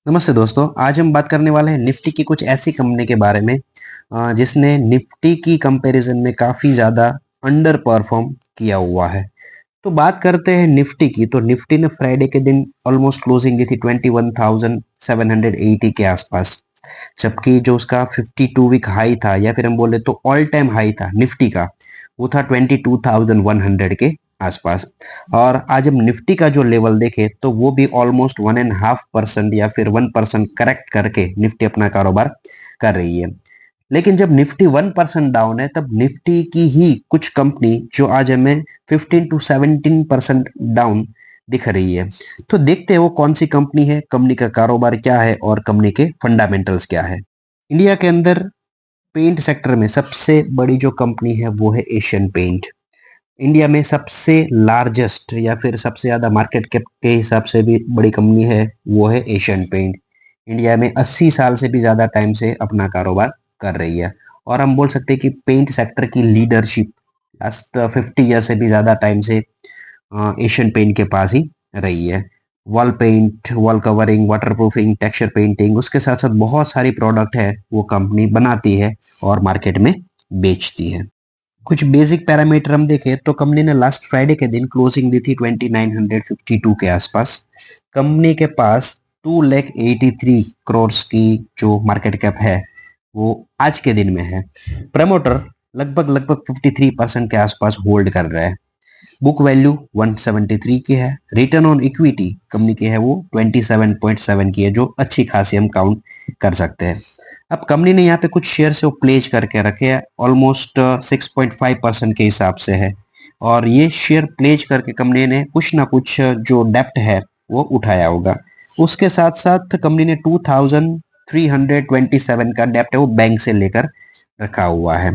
नमस्ते दोस्तों। आज हम बात करने वाले हैं निफ्टी की कुछ ऐसी कंपनी के बारे में जिसने निफ्टी की कंपैरिजन में काफ़ी ज़्यादा अंडर परफॉर्म किया हुआ है। तो बात करते हैं निफ्टी की। तो निफ्टी ने फ्राइडे के दिन ऑलमोस्ट क्लोजिंग दी थी 21,780 के आसपास, जबकि जो उसका 52 वीक हाई था या फिर हम बोले तो ऑल टाइम हाई था निफ्टी का, वो था 22,100 के आसपास। और आज हम निफ्टी का जो लेवल देखें तो वो भी ऑलमोस्ट 1.5% या फिर 1% करेक्ट करके निफ्टी अपना कारोबार कर रही है। लेकिन जब निफ्टी 1% डाउन है तब निफ्टी की ही कुछ कंपनी जो आज हमें 15 to 17% डाउन दिख रही है। तो देखते हैं वो कौन सी कंपनी है, कंपनी का कारोबार क्या है और कंपनी के फंडामेंटल्स क्या है। इंडिया के अंदर पेंट सेक्टर में सबसे बड़ी जो कंपनी है वो है एशियन पेंट। इंडिया में सबसे लार्जेस्ट या फिर सबसे ज़्यादा मार्केट कैप के हिसाब से भी बड़ी कंपनी है वो है एशियन पेंट। इंडिया में 80 साल से भी ज़्यादा टाइम से अपना कारोबार कर रही है और हम बोल सकते हैं कि पेंट सेक्टर की लीडरशिप लास्ट 50 ईयर से भी ज़्यादा टाइम से एशियन पेंट के पास ही रही है। Wall paint, wall covering, waterproofing, texture painting, उसके साथ साथ बहुत सारी प्रोडक्ट है वो कंपनी बनाती है और मार्केट में बेचती है। कुछ बेसिक पैरामीटर हम देखें तो कंपनी ने लास्ट फ्राइडे के दिन क्लोजिंग दी थी 2952 के आसपास। कंपनी के पास 2,83 करोड़ की जो मार्केट कैप है वो आज के दिन में है। प्रमोटर लगभग लगभग 53% के आसपास होल्ड कर रहा है। बुक वैल्यू 173 की है। रिटर्न ऑन इक्विटी कंपनी की है वो 27.7 की है, जो अच्छी खासी हम काउंट कर सकते हैं। अब कंपनी ने यहाँ पे कुछ शेयर से वो प्लेज करके रखे हैं, ऑलमोस्ट 6.5% के हिसाब से है। और ये शेयर प्लेज करके कंपनी ने कुछ ना कुछ जो डेप्ट है वो उठाया होगा। उसके साथ साथ कंपनी ने 2,327 का डेप्ट है वो बैंक से लेकर रखा हुआ है।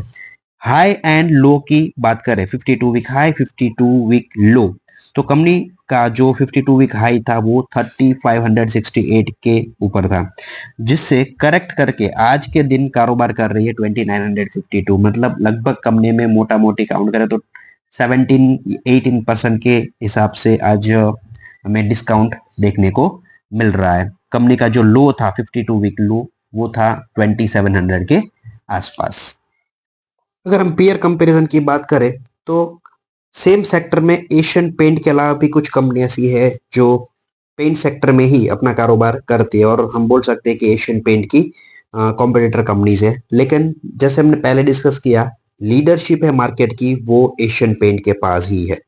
हाई एंड लो की बात करें, 52 वीक हाई, 52 वीक लो, तो कंपनी का जो 52 वीक हाई था वो 3568 के ऊपर था, जिससे करेक्ट करके आज के दिन कारोबार कर रही है 2952। मतलब लगभग कंपनी में मोटा मोटी काउंट करें तो 17-18% के हिसाब से आज हमें डिस्काउंट देखने को मिल रहा है। कंपनी का जो लो था 52 वीक लो वो था 2700 के आसपास। अगर हम पेयर कंपैरिजन की बात करें तो सेम सेक्टर में एशियन पेंट के अलावा भी कुछ कंपनी ऐसी है जो पेंट सेक्टर में ही अपना कारोबार करती है और हम बोल सकते हैं कि एशियन पेंट की कॉम्पिटिटर कंपनीज है। लेकिन जैसे हमने पहले डिस्कस किया, लीडरशिप है मार्केट की वो एशियन पेंट के पास ही है।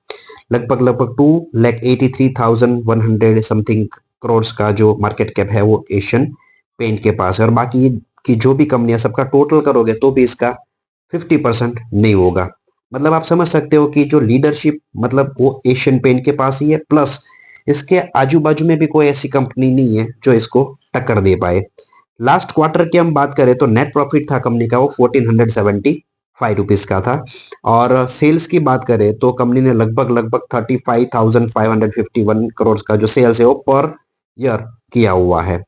लगभग लगभग 2,83,100 समथिंग करोड़ का जो मार्केट कैप है वो एशियन पेंट के पास है। और बाकी की जो भी कंपनियां सबका टोटल करोगे तो भी इसका 50% नहीं होगा। मतलब आप समझ सकते हो कि जो लीडरशिप मतलब वो एशियन पेंट के पास ही है, प्लस इसके आजू बाजू में भी कोई ऐसी कंपनी नहीं है जो इसको टक्कर दे पाए। लास्ट क्वार्टर की हम बात करें तो नेट प्रॉफिट था कंपनी का वो 1475 रुपीज का था। और सेल्स की बात करें तो कंपनी ने लगभग लगभग 35,551 करोड़ का जो सेल्स है वो पर ईयर किया हुआ है।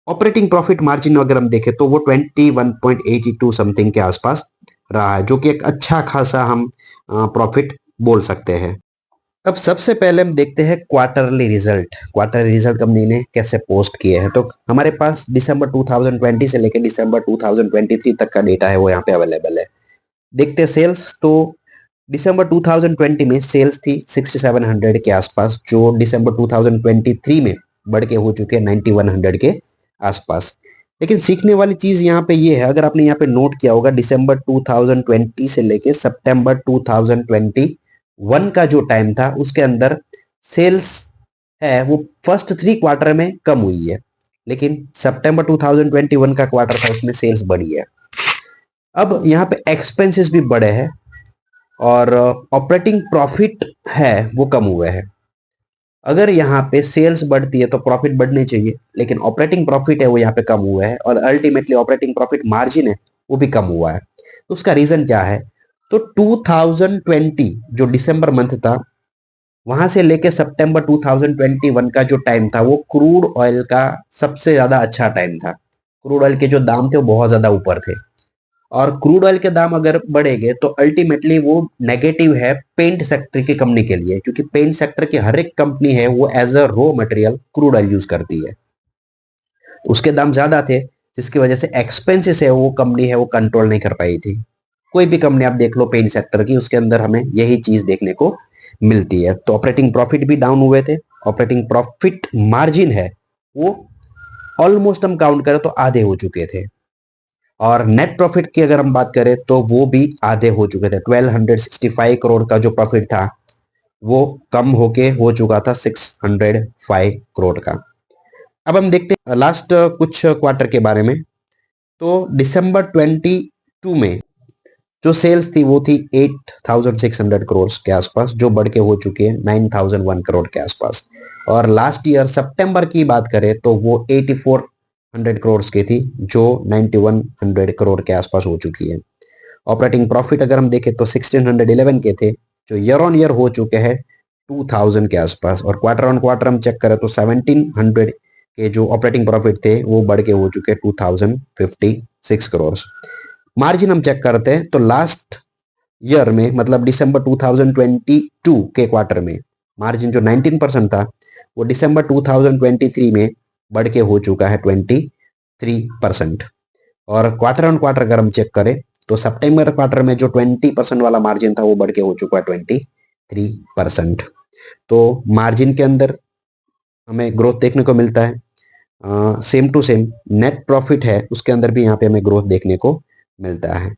ऑपरेटिंग प्रॉफिट मार्जिन अगर हम देखें तो वो 21.82 समथिंग के आसपास रहा है, जो कि एक अच्छा खासा हम प्रॉफिट बोल सकते हैं। अब सबसे पहले हम देखते हैं quarterly result. Quarterly result company ने कैसे पोस्ट किए हैं। तो हमारे पास दिसंबर 2020 से लेकर दिसंबर 2023 तक का डेटा है वो यहाँ पे अवेलेबल है। देखते हैं सेल्स। तो दिसंबर 2020 में सेल्स थी 6700 के आसपास, जो दिसंबर 2023 में बढ़ के हो चुके हैं 9100 के आसपास। लेकिन सीखने वाली चीज यहाँ पे ये है, अगर आपने यहाँ पे नोट किया होगा, दिसंबर 2020 से लेके सितंबर 2021 का जो टाइम था उसके अंदर सेल्स है वो फर्स्ट 3 क्वार्टर में कम हुई है, लेकिन सितंबर 2021 का क्वार्टर था उसमें सेल्स बढ़ी है। अब यहाँ पे एक्सपेंसेस भी बढ़े हैं और ऑपरेटिंग प्रॉफिट है वो कम हुए हैं। अगर यहाँ पे सेल्स बढ़ती है तो प्रॉफिट बढ़ने चाहिए, लेकिन ऑपरेटिंग प्रॉफिट है वो यहाँ पे कम हुआ है और अल्टीमेटली ऑपरेटिंग प्रॉफिट मार्जिन है वो भी कम हुआ है। तो उसका रीजन क्या है? तो 2020 जो दिसंबर मंथ था वहां से लेके सितंबर 2021 का जो टाइम था वो क्रूड ऑयल का सबसे ज्यादा अच्छा टाइम था। क्रूड ऑयल के जो दाम थे वो बहुत ज्यादा ऊपर थे और क्रूड ऑयल के दाम अगर बढ़ेंगे तो अल्टीमेटली वो नेगेटिव है पेंट सेक्टर की कंपनी के लिए, क्योंकि पेंट सेक्टर की हर एक कंपनी है वो as a raw material crude oil use करती है। उसके दाम ज्यादा थे, जिसकी वजह से एक्सपेंसेस है वो कंपनी है वो कंट्रोल नहीं कर पाई थी। कोई भी कंपनी आप देख लो पेंट सेक्टर की, उसके अंदर हमें यही चीज देखने को मिलती है। तो ऑपरेटिंग प्रॉफिट भी डाउन हुए थे। ऑपरेटिंग प्रॉफिट मार्जिन है वो ऑलमोस्ट हम काउंट करें तो आधे हो चुके थे। और नेट प्रॉफिट की अगर हम बात करें तो वो भी आधे हो चुके थे। 1265 करोड़ का जो प्रॉफिट था वो कम होके हो चुका था 605 करोड़ का। अब हम देखते हैं लास्ट कुछ क्वार्टर के बारे में। तो दिसंबर 22 में जो सेल्स थी वो थी 8600 करोड़ के आसपास, जो बढ़ के हो चुकी है 9001 करोड़ के आसपास। और लास्ट ईयर सितंबर की बात करें तो वो 8400 करोड़ की थी, जो 9100 करोड़ के आसपास हो चुकी है। ऑपरेटिंग प्रॉफिट अगर हम देखें तो 1611 के थे, जो ईयर ऑन ईयर हो चुके हैं 2000 के आसपास। और क्वार्टर ऑन क्वार्टर हम चेक करें तो 1700 के जो ऑपरेटिंग प्रॉफिट थे वो बढ़ के हो चुके 2056 करोड़। मार्जिन हम चेक करते हैं तो लास्ट ईयर में मतलब दिसंबर 2022 के क्वार्टर में मार्जिन जो 19% था वो दिसंबर 2023 में बढ़ के हो चुका है 23%। और क्वार्टर ऑन क्वार्टर अगर हम चेक करें तो सितंबर क्वार्टर में जो 20% वाला मार्जिन था वो बढ़ के हो चुका है 23%। तो मार्जिन के अंदर हमें ग्रोथ देखने को मिलता है। Same to same net profit है उसके अंदर भी यहाँ पे हमें ग्रोथ देखने को मिलता है।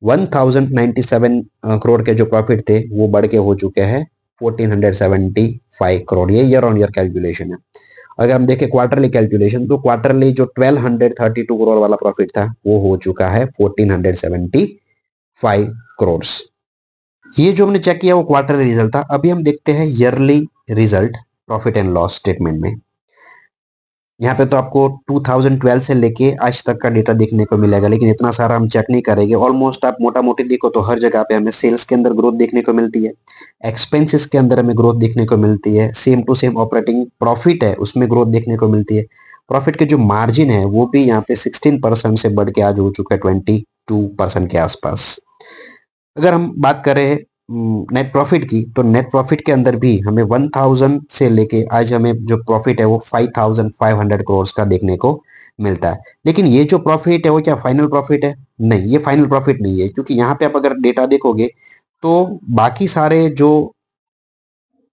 1097 करोड़ के जो प्रॉफिट थे वो बढ़ के हो चुके हैं 1475 करोड़। ये ईयर ऑन ईयर कैलकुलेशन है। अगर हम देखें क्वार्टरली कैलकुलेशन तो क्वार्टरली जो 1232 करोड़ वाला प्रॉफिट था वो हो चुका है 1475 करोड़। ये जो हमने चेक किया वो क्वार्टरली रिजल्ट था। अभी हम देखते हैं yearly result profit and loss statement में। यहाँ पे तो आपको 2012 से लेके आज तक का डेटा देखने को मिलेगा, लेकिन इतना सारा हम चेक नहीं करेंगे। ऑलमोस्ट आप मोटा मोटी देखो तो हर जगह पे हमें सेल्स के अंदर ग्रोथ देखने को मिलती है, एक्सपेंसेस के अंदर हमें ग्रोथ देखने को मिलती है, same to same operating profit है उसमें ग्रोथ देखने को मिलती है। प्रॉफिट के जो मार्जिन है वो भी यहाँ पे 16% से बढ़ के आज हो चुका है 22% के आसपास। अगर हम बात करें नेट प्रॉफिट की तो नेट प्रॉफिट के अंदर भी हमें 1000 से लेके आज हमें जो प्रॉफिट है वो 5500 करोड़ का देखने को मिलता है। लेकिन ये जो प्रॉफिट है वो क्या फाइनल प्रॉफिट है? नहीं, ये फाइनल प्रॉफिट नहीं है, क्योंकि यहाँ पे आप अगर डेटा देखोगे तो बाकी सारे जो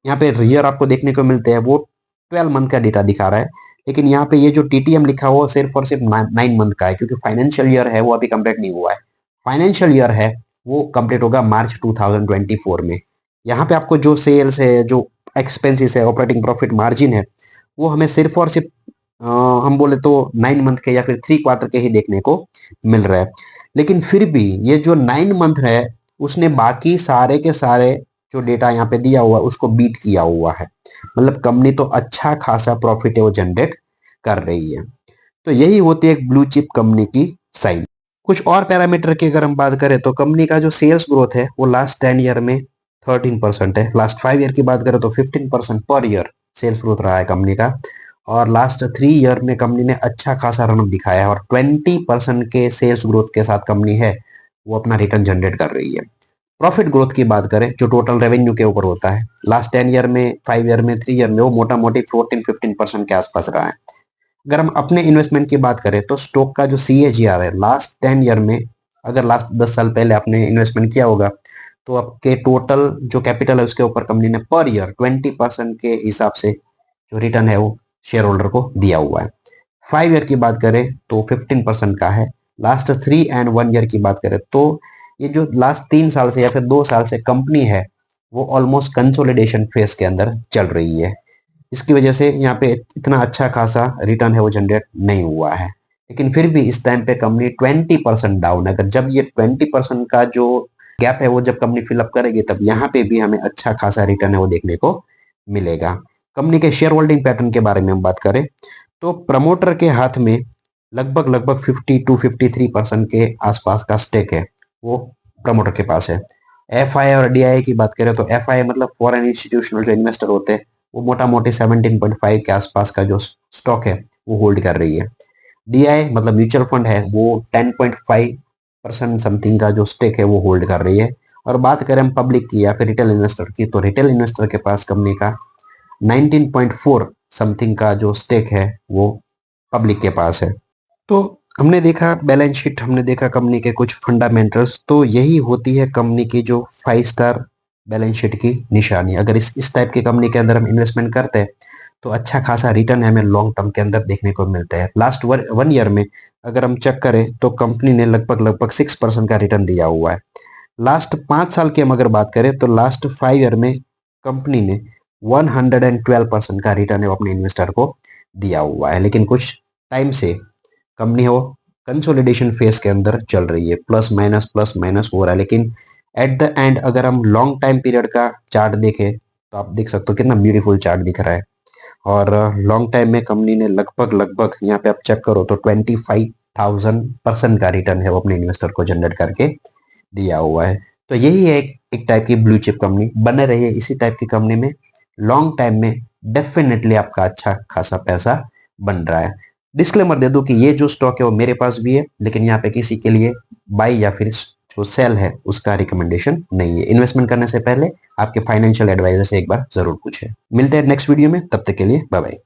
यहाँ पे ईयर आपको देखने को मिलते हैं वो 12 मंथ का डेटा दिखा रहा है। लेकिन यहाँ पे ये जो टीटीएम लिखा हुआ सिर्फ और सिर्फ 9 मंथ का है, क्योंकि फाइनेंशियल ईयर है वो अभी कंप्लीट नहीं हुआ है। फाइनेंशियल ईयर है वो कंप्लीट होगा मार्च 2024 में। यहाँ पे आपको जो सेल्स है, जो एक्सपेंसेस है, ऑपरेटिंग प्रॉफिट मार्जिन है, वो हमें सिर्फ और सिर्फ हम बोले तो 9 मंथ के या फिर 3 क्वार्टर के ही देखने को मिल रहा है। लेकिन फिर भी ये जो 9 मंथ है उसने बाकी सारे के सारे जो डेटा यहाँ पे दिया हुआ है उसको बीट किया हुआ है। मतलब कंपनी तो अच्छा खासा प्रॉफिट है वो जनरेट कर रही है। तो यही होती है एक ब्लू चिप कंपनी की साइन। कुछ और पैरामीटर की अगर हम बात करें तो कंपनी का जो सेल्स ग्रोथ है वो लास्ट 10 ईयर में 13% है। लास्ट 5 ईयर की बात करें तो 15% पर ईयर सेल्स ग्रोथ रहा है कंपनी का। और लास्ट 3 ईयर में कंपनी ने अच्छा खासा रनअप दिखाया है और 20% के सेल्स ग्रोथ के साथ कंपनी है वो अपना रिटर्न जनरेट कर रही है। प्रॉफिट ग्रोथ की बात करें जो टोटल रेवेन्यू के ऊपर होता है, लास्ट 10 ईयर में, 5 ईयर में, 3 ईयर में वो मोटा मोटी 14-15% के आसपास रहा है। अगर हम अपने इन्वेस्टमेंट की बात करें तो स्टॉक का जो CAGR है लास्ट 10 ईयर में, अगर लास्ट 10 साल पहले आपने इन्वेस्टमेंट किया होगा तो आपके टोटल जो कैपिटल है उसके ऊपर कंपनी ने पर ईयर 20% के हिसाब से जो रिटर्न है वो शेयर होल्डर को दिया हुआ है। 5 ईयर की बात करें तो 15% का है। लास्ट 3 एंड 1 ईयर की बात करें तो ये जो लास्ट 3 साल से या फिर 2 साल से कंपनी है वो ऑलमोस्ट कंसोलिडेशन फेज के अंदर चल रही है। इसकी वजह से यहाँ पे इतना अच्छा खासा रिटर्न है वो जनरेट नहीं हुआ है। लेकिन फिर भी इस टाइम पे कंपनी 20% डाउन है। अगर जब ये 20% का जो गैप है वो जब कंपनी फिलअप करेगी तब यहाँ पे भी हमें अच्छा खासा रिटर्न है वो देखने को मिलेगा। कंपनी के शेयर होल्डिंग पैटर्न के बारे में हम बात करें तो प्रमोटर के हाथ में लगभग लगभग 52-53% के आसपास का स्टेक है वो प्रमोटर के पास है। FI और DI की बात करें तो FI मतलब फॉरेन इंस्टीट्यूशनल जो इन्वेस्टर होते हैं वो मोटा मोटी 17.5 के आसपास का जो स्टॉक है वो होल्ड कर रही है। DI मतलब म्यूचुअल फंड है वो 10.5% समथिंग का जो स्टेक है वो होल्ड कर रही है। और बात करें हम पब्लिक की या फिर रिटेल इन्वेस्टर की तो रिटेल इन्वेस्टर के पास कंपनी का 19.4 समथिंग का जो स्टेक है वो पब्लिक के पास है। तो हमने देखा बैलेंस शीट, हमने देखा कंपनी के कुछ फंडामेंटल्स, तो यही होती है कंपनी की जो 5 स्टार बैलेंस शीट की निशानी। अगर इस टाइप की कंपनी के अंदर हम इन्वेस्टमेंट करते हैं तो अच्छा खासा रिटर्न हमें लॉन्ग टर्म के अंदर देखने को मिलता है। लास्ट 1 ईयर में अगर हम चेक करें तो कंपनी ने लगभग लगभग 6% का रिटर्न दिया हुआ है। लास्ट 5 साल की हम अगर बात करें तो लास्ट 5 ईयर में कंपनी ने 112% का रिटर्न अपने इन्वेस्टर को दिया हुआ है। लेकिन कुछ टाइम से कंपनी है वो कंसोलिडेशन फेज के अंदर चल रही है, प्लस माइनस हो रहा है। लेकिन एट द एंड अगर हम लॉन्ग टाइम पीरियड का चार्ट देखें तो आप देख सकते हो कितना ब्यूटीफुल चार्ट दिख रहा है। और लॉन्ग टाइम में कंपनी ने लगभग लगभग यहाँ पे आप चेक करो तो 25,000% का रिटर्न है वो अपने इन्वेस्टर को जनरेट करके दिया हुआ है। तो यही है एक टाइप की ब्लू चिप कंपनी। बने रहिए इसी टाइप की कंपनी में, लॉन्ग टाइम में डेफिनेटली आपका अच्छा खासा पैसा बन रहा है। डिस्क्लेमर दे दूं कि ये जो स्टॉक है वो मेरे पास भी है, लेकिन यहाँ पे किसी के लिए बाई या फिर जो सेल है उसका रिकमेंडेशन नहीं है। इन्वेस्टमेंट करने से पहले आपके फाइनेंशियल एडवाइजर से एक बार जरूर पूछें। मिलते हैं नेक्स्ट वीडियो में, तब तक के लिए बाय बाय।